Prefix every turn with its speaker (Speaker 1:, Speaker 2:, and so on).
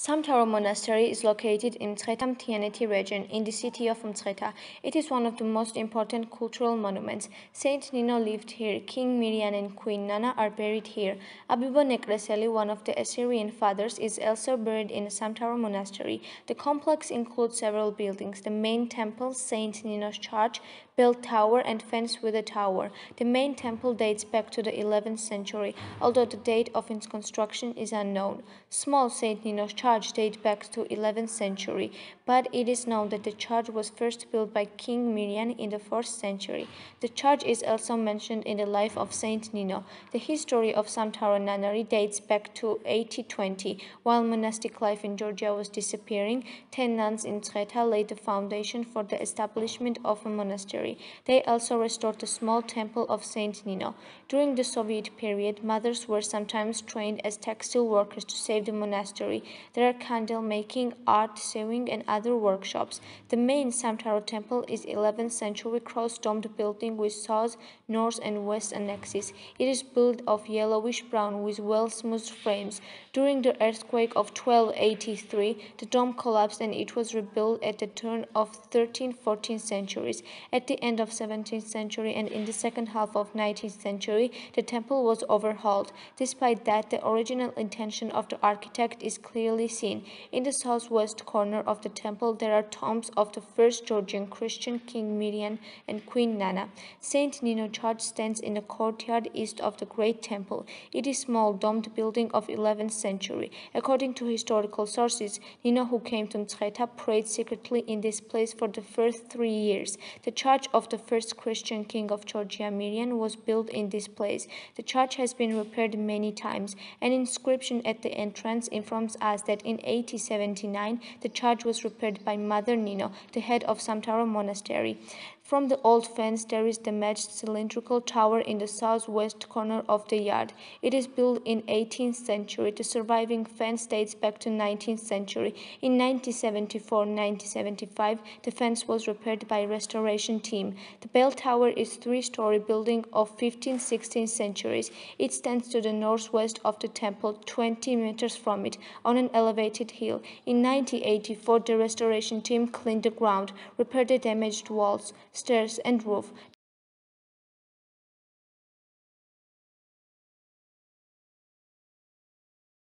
Speaker 1: Samtaro Monastery is located in Mtskheta Tianeti region in the city of Mtskheta. It is one of the most important cultural monuments. Saint Nino lived here. King Miriam and Queen Nana are buried here. Abibo Nekreseli, one of the Assyrian fathers, is also buried in Samtaro Monastery. The complex includes several buildings. The main temple, Saint Nino's Church, built tower and fenced with a tower. The main temple dates back to the 11th century, although the date of its construction is unknown. Small Saint Nino's Church dates back to 11th century, but it is known that the church was first built by King Miriam in the 4th century. The church is also mentioned in the life of Saint Nino. The history of Samtaro Nunnery dates back to 1820. While monastic life in Georgia was disappearing, 10 nuns in Mtskheta laid the foundation for the establishment of a monastery. They also restored the small temple of Saint Nino. During the Soviet period, mothers were sometimes trained as textile workers to save the monastery. There are candle making, art, sewing, and other workshops. The main Samtaro temple is 11th century cross-domed building with south, north, and west annexes. It is built of yellowish brown with well-smoothed frames. During the earthquake of 1283, the dome collapsed and it was rebuilt at the turn of 13th-14th centuries. At the end of 17th century and in the second half of 19th century, the temple was overhauled. Despite that, the original intention of the architect is clearly seen. In the southwest corner of the temple, there are tombs of the first Georgian Christian King Miriam and Queen Nana. Saint Nino Church stands in the courtyard east of the Great Temple. It is a small domed building of 11th century. According to historical sources, Nino, who came to Mtskheta, prayed secretly in this place for the first 3 years. The church of the first Christian king of Georgia, Miriam, was built in this place. The church has been repaired many times. An inscription at the entrance informs us that in 1879, the church was repaired by Mother Nino, the head of Samtaro Monastery. From the old fence, there is the matched cylindrical tower in the southwest corner of the yard. It is built in 18th century. The surviving fence dates back to 19th century. In 1974-1975, the fence was repaired by a restoration team. The bell tower is a 3-story building of 15th-16th centuries. It stands to the northwest of the temple, 20 meters from it, on an elevated hill. In 1984, the restoration team cleaned the ground, repaired the damaged walls, stairs, and roof.